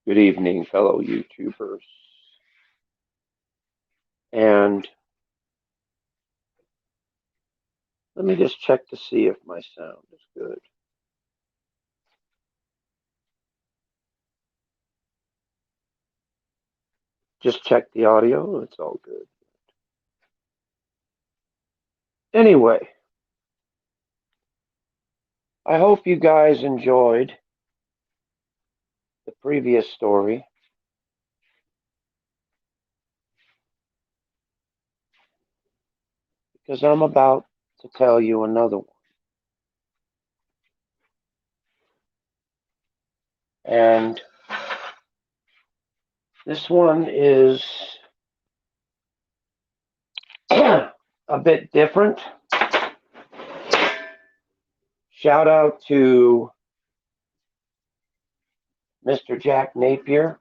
Good evening, fellow YouTubers. And let me just check to see if my sound is good. Just check the audio. It's all good. Anyway, I hope you guys enjoyed the previous story because I'm about to tell you another one. And this one is a bit different. Shout out to Mr. Jack Napier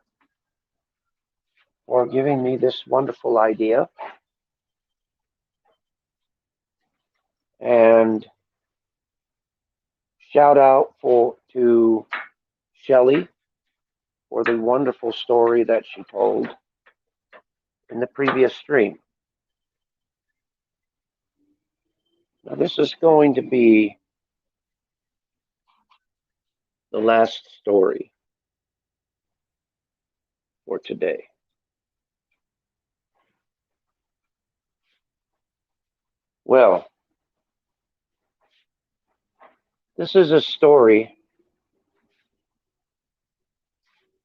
for giving me this wonderful idea. And shout out to Shelley for the wonderful story that she told in the previous stream. Now, this is going to be the last story for today. Well, this is a story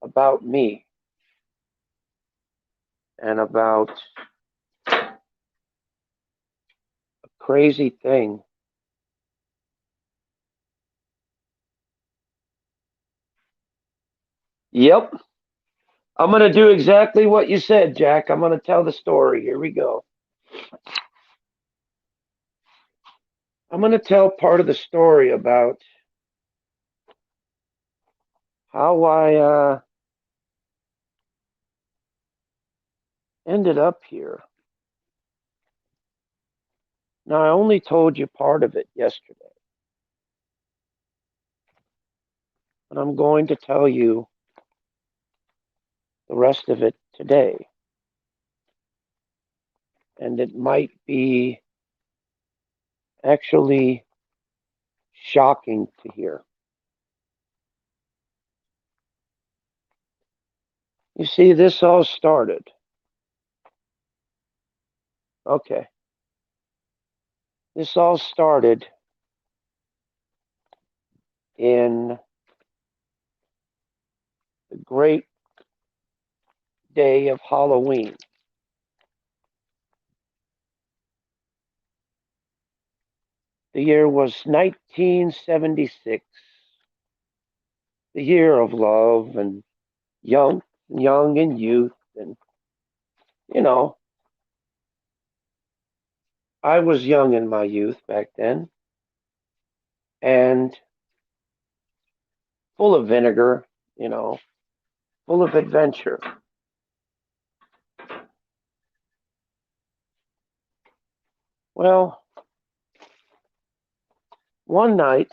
about me and about a crazy thing. Yep, I'm going to do exactly what you said, Jack. I'm going to tell the story. Here we go. I'm going to tell part of the story about how I ended up here. Now, I only told you part of it yesterday, but I'm going to tell you the rest of it today. And it might be actually shocking to hear. You see, this all started. Okay. This all started in the great day of Halloween. The year was 1976, the year of love and young and youth. And, you know, I was young in my youth back then and full of vinegar, you know, full of adventure. Well, one night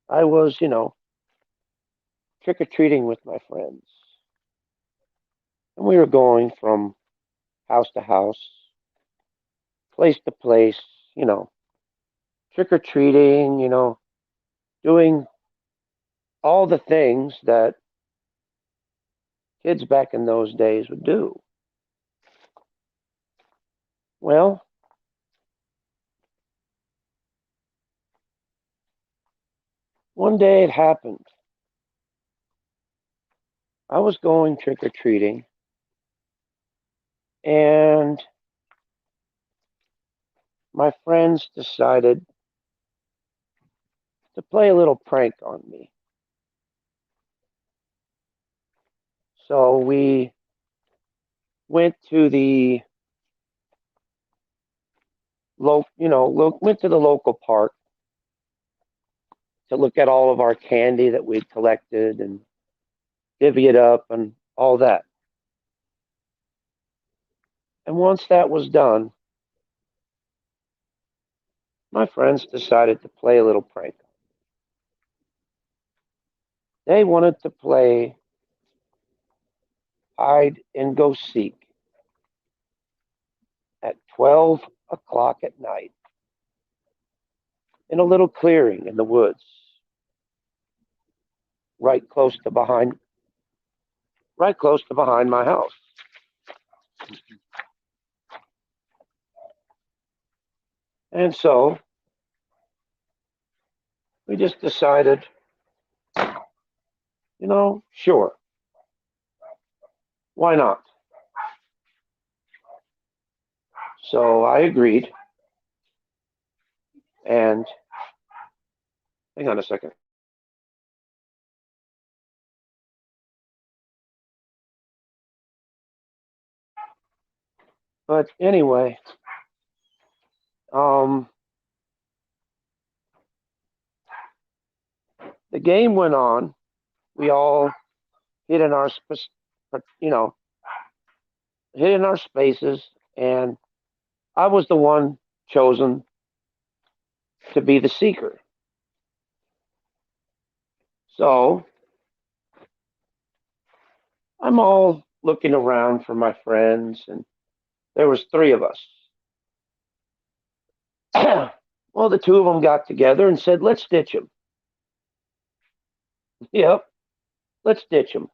I was, trick or treating with my friends. And we were going from house to house, place to place, you know, trick or treating, doing all the things that kids back in those days would do. Well, one day it happened. I was going trick or treating, and my friends decided to play a little prank on me. So we went to the went to the local park to look at all of our candy that we'd collected and divvy it up and all that. And once that was done, my friends decided to play a little prank. They wanted to play hide and go seek at 12 o'clock at night in a little clearing in the woods, right close to behind, right close to behind my house. And so we just decided, sure, why not? So I agreed. And hang on a second. But anyway, the game went on. We all hid in our, you know, hid in our spaces, and I was the one chosen to be the seeker. So I'm all looking around for my friends, and there was three of us. Well, the two of them got together and said, "Let's ditch him." Yep, let's ditch him.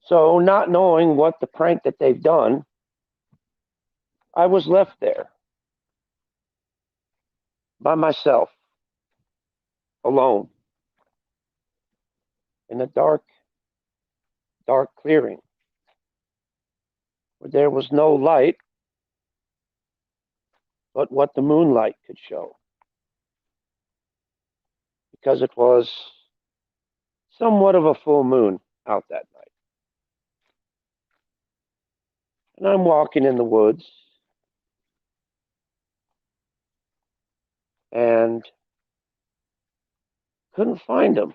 So, not knowing what the prank that they've done, I was left there by myself, alone, in a dark, dark clearing where there was no light but what the moonlight could show, because it was somewhat of a full moon out that night. And I'm walking in the woods, and couldn't find them.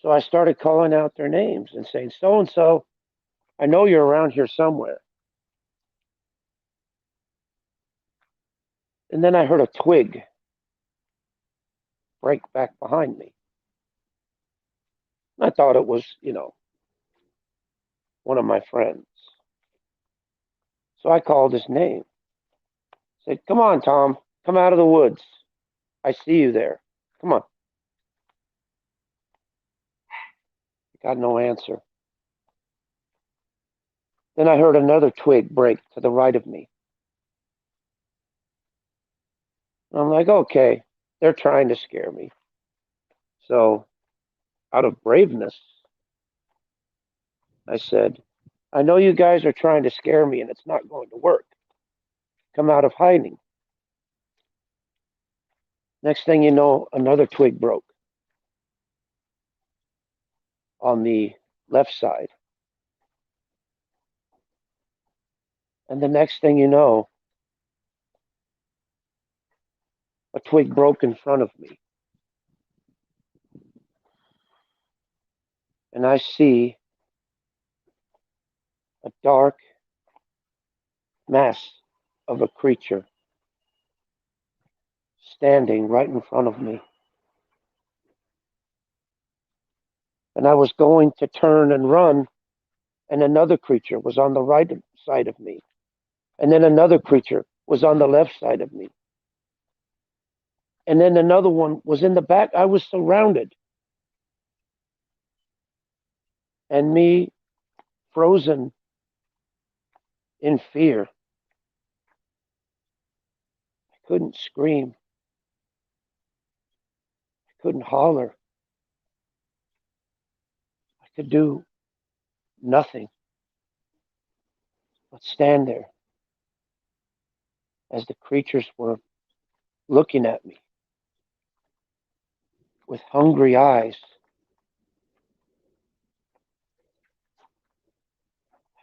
So I started calling out their names and saying, "So and so, I know you're around here somewhere." And then I heard a twig break back behind me. I thought it was, one of my friends. So I called his name. Said, "Come on, Tom, come out of the woods. I see you there. Come on." Got no answer. Then I heard another twig break to the right of me. I'm like, okay, they're trying to scare me. So, out of braveness, I said, "I know you guys are trying to scare me and it's not going to work. Come out of hiding." Next thing you know, another twig broke on the left side. And the next thing you know, a twig broke in front of me. And I see a dark mass of a creature standing right in front of me. And I was going to turn and run, and another creature was on the right side of me. And then another creature was on the left side of me. And then another one was in the back. I was surrounded. And me, frozen in fear. I couldn't scream. I couldn't holler. I could do nothing but stand there as the creatures were looking at me with hungry eyes.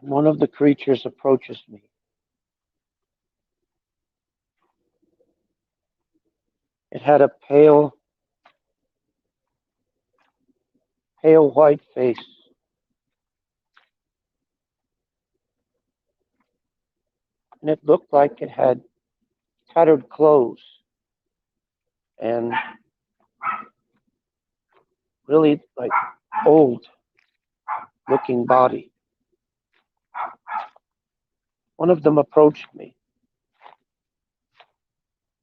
And one of the creatures approaches me. It had a pale white face. And it looked like it had tattered clothes and really like old looking body. One of them approached me,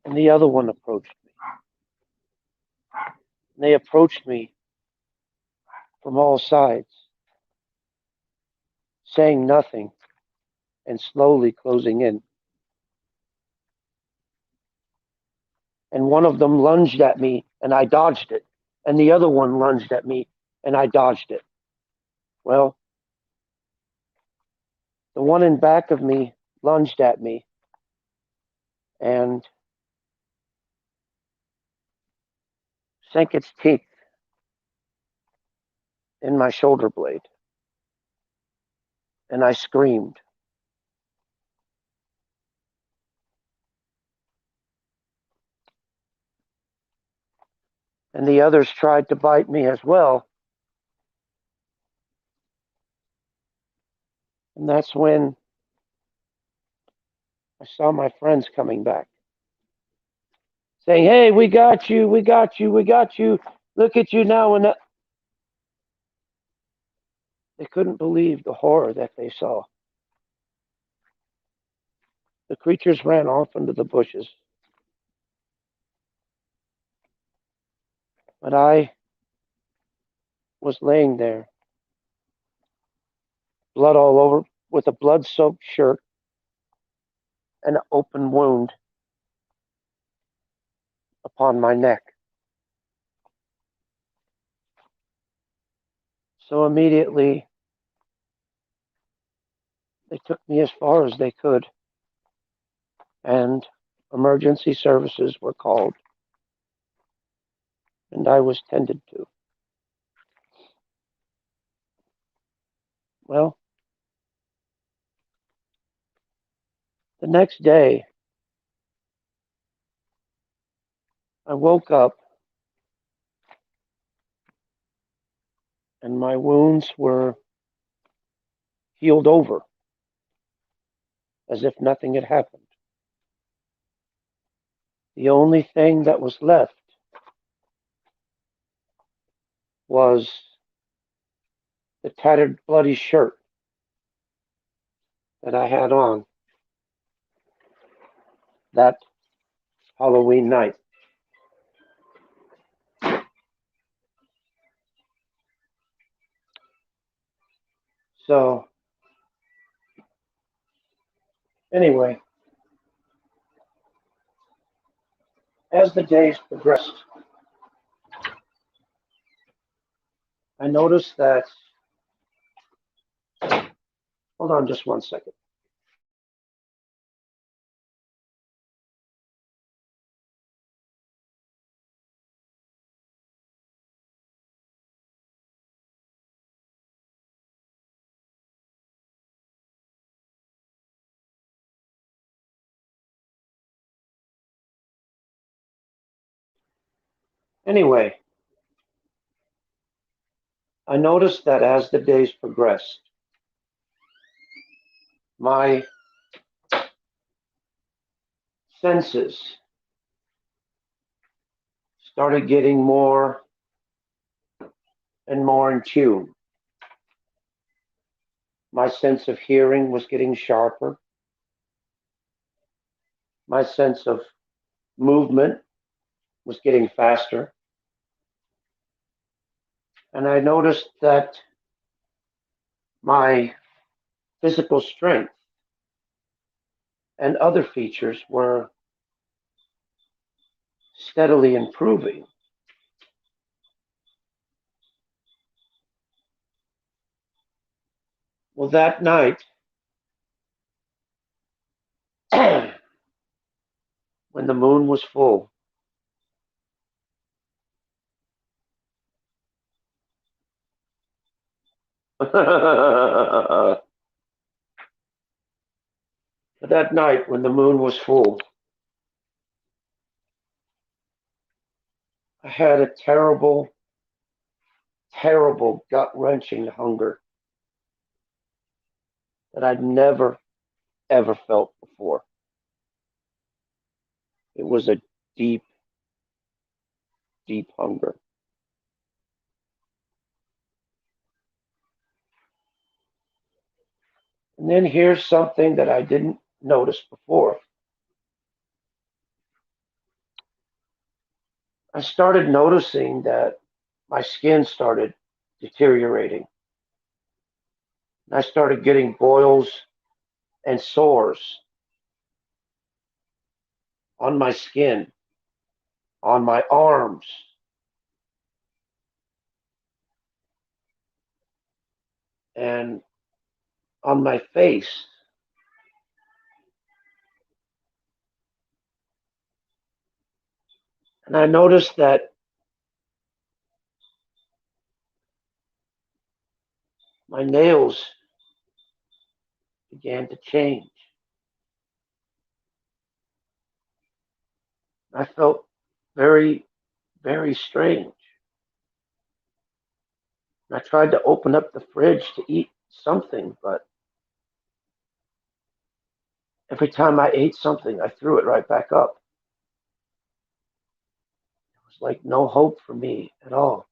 and the other one approached me. And they approached me from all sides, saying nothing and slowly closing in. And one of them lunged at me, and I dodged it. And the other one lunged at me, and I dodged it. Well, the one in back of me lunged at me and sank its teeth in my shoulder blade. And I screamed. And the others tried to bite me as well. And that's when I saw my friends coming back, saying, "Hey, we got you, we got you, we got you. Look at you now." And they couldn't believe the horror that they saw. The creatures ran off into the bushes. But I was laying there, blood all over, with a blood soaked shirt and an open wound upon my neck. So immediately they took me as far as they could, and emergency services were called, and I was tended to. Well, the next day, I woke up and my wounds were healed over as if nothing had happened. The only thing that was left was the tattered, bloody shirt that I had on that Halloween night. So, anyway, as the days progressed, I noticed that. Hold on just one second. Anyway, I noticed that as the days progressed, my senses started getting more and more in tune. My sense of hearing was getting sharper. My sense of movement was getting faster. And I noticed that my physical strength and other features were steadily improving. Well, that night, when the moon was full, that night when the moon was full, I had a terrible, terrible gut wrenching hunger that I'd never, ever felt before. It was a deep, deep hunger. then here's something that I didn't notice before. I started noticing that my skin started deteriorating. I started getting boils and sores on my skin, on my arms, and on my face. And I noticed that my nails began to change. I felt very, very strange. I tried to open up the fridge to eat something, but every time I ate something, I threw it right back up. It was like no hope for me at all.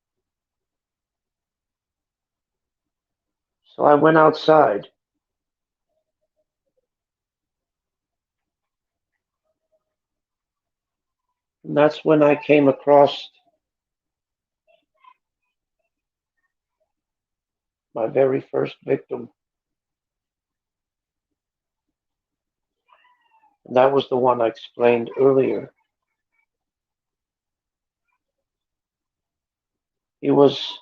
So I went outside, and that's when I came across my very first victim. And that was the one I explained earlier. He was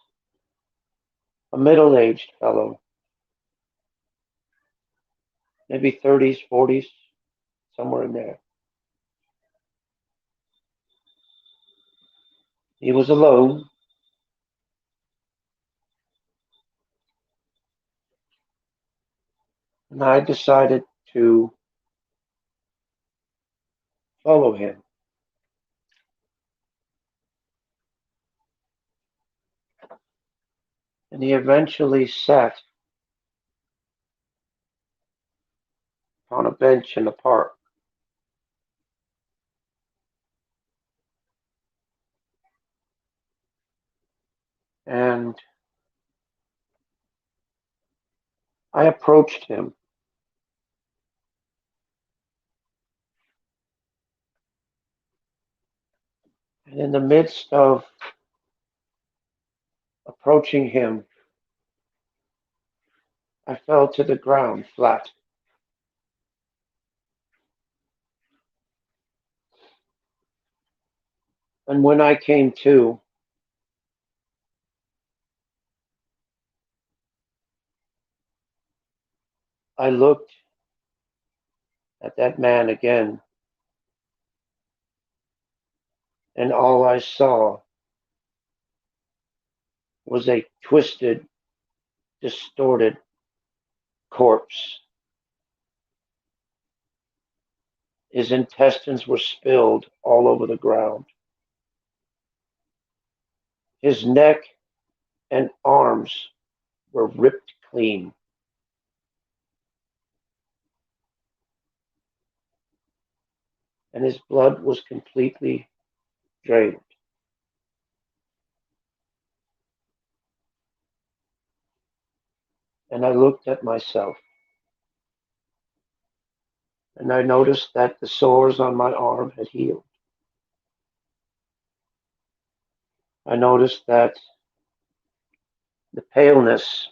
a middle aged fellow, maybe 30s, 40s, somewhere in there. He was alone, and I decided to follow him. And he eventually sat on a bench in the park. And I approached him. And in the midst of approaching him, I fell to the ground flat. And when I came to, I looked at that man again, and all I saw was a twisted, distorted corpse. His intestines were spilled all over the ground. His neck and arms were ripped clean, and his blood was completely drained. And I looked at myself, and I noticed that the sores on my arm had healed. I noticed that the paleness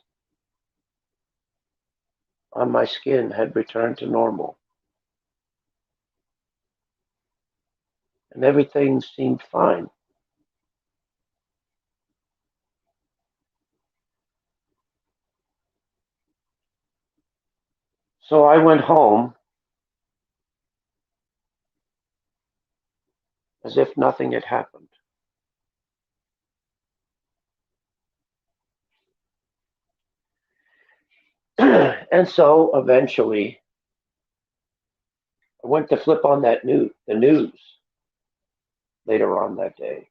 on my skin had returned to normal, and everything seemed fine. So I went home as if nothing had happened. And so eventually I went to flip on the news later on that day.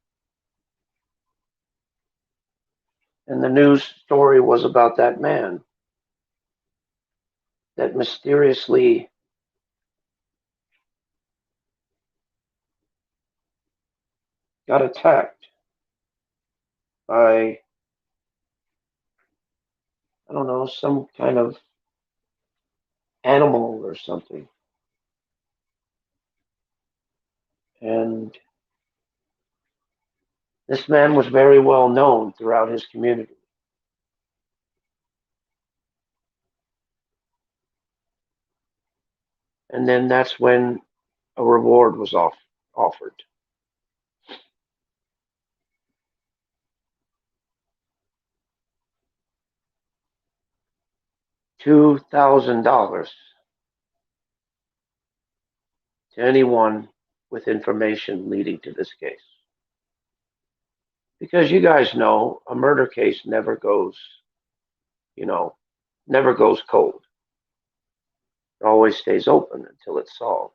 And the news story was about that man that mysteriously got attacked by, I don't know, some kind of animal or something. And this man was very well known throughout his community. And then that's when a reward was offered. $2,000 to anyone with information leading to this case. Because you guys know a murder case never goes, you know, never goes cold. It always stays open until it's solved.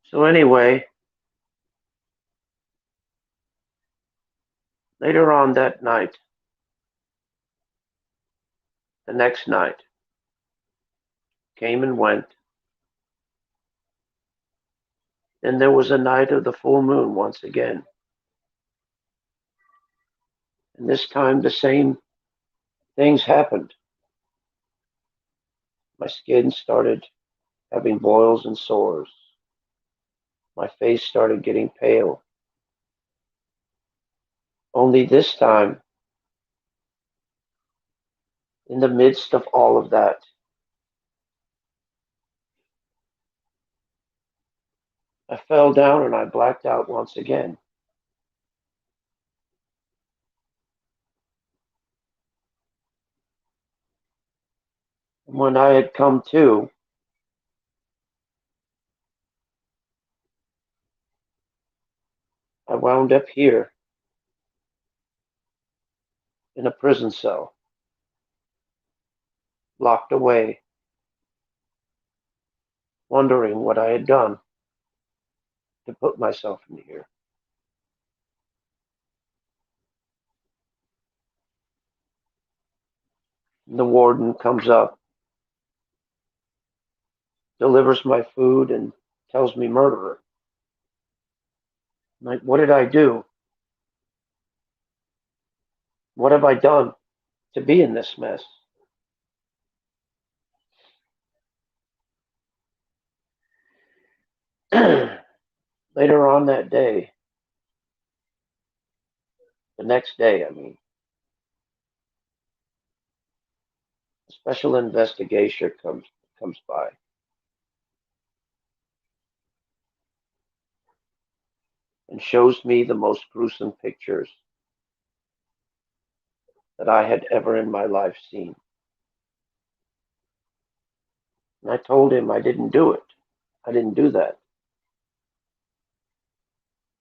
So anyway, later on that night, the next night, came and went. Then there was a night of the full moon once again. And this time the same things happened. My skin started having boils and sores. My face started getting pale. Only this time, in the midst of all of that, I fell down and I blacked out once again. And when I had come to, I wound up here in a prison cell, locked away, wondering what I had done to put myself in here. And the warden comes up, delivers my food, and tells me murderer. I'm like, what did I do? What have I done to be in this mess? Later on that day, the next day, I mean, a special investigator comes by. And shows me the most gruesome pictures that I had ever in my life seen. And I told him I didn't do it. I didn't do that.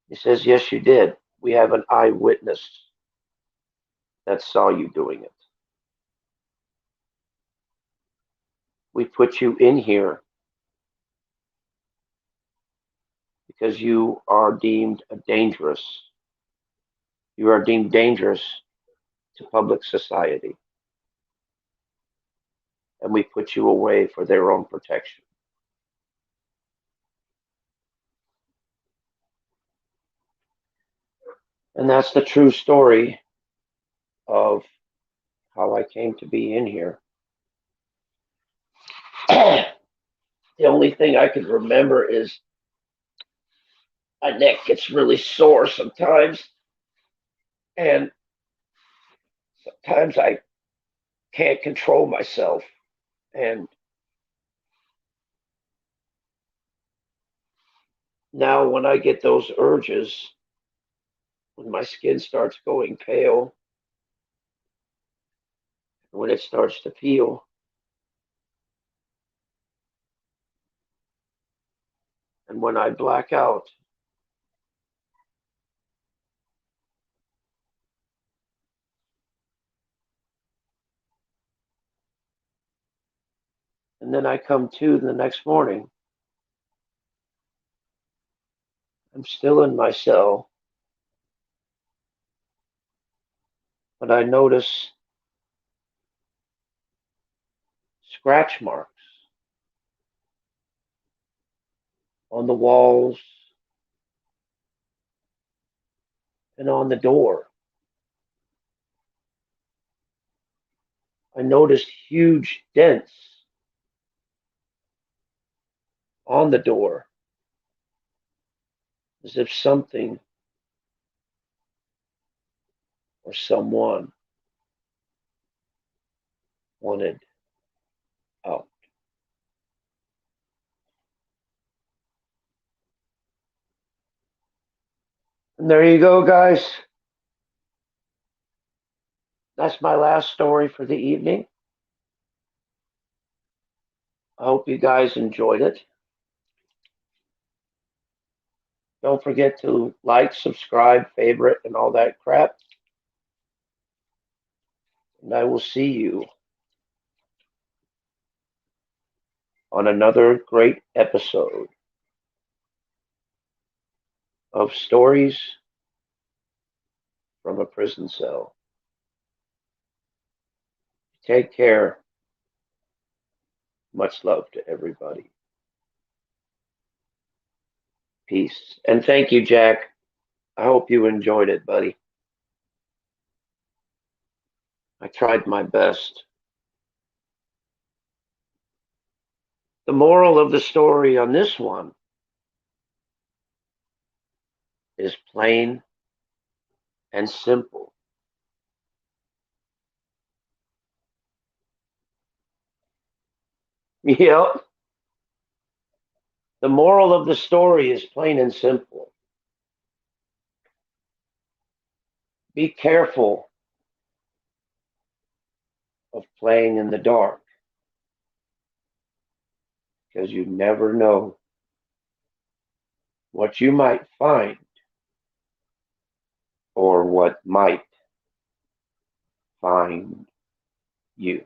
He says, yes, you did. We have an eyewitness that saw you doing it. We put you in here because you are deemed dangerous. You are deemed dangerous to public society. And we put you away for their own protection. And that's the true story of how I came to be in here. The only thing I can remember is my neck gets really sore sometimes, and sometimes I can't control myself. And now, when I get those urges, when my skin starts going pale, when it starts to peel, and when I black out, and then I come to the next morning, I'm still in my cell, but I notice scratch marks on the walls and on the door. I noticed huge dents on the door, as if something or someone wanted out. And there you go, guys. That's my last story for the evening. I hope you guys enjoyed it. Don't forget to like, subscribe, favorite, and all that crap. And I will see you on another great episode of Stories from a Prison Cell. Take care. Much love to everybody. Peace. And thank you, Jack. I hope you enjoyed it, buddy. I tried my best. The moral of the story on this one is plain and simple. Yep. The moral of the story is plain and simple. Be careful of playing in the dark because you never know what you might find or what might find you.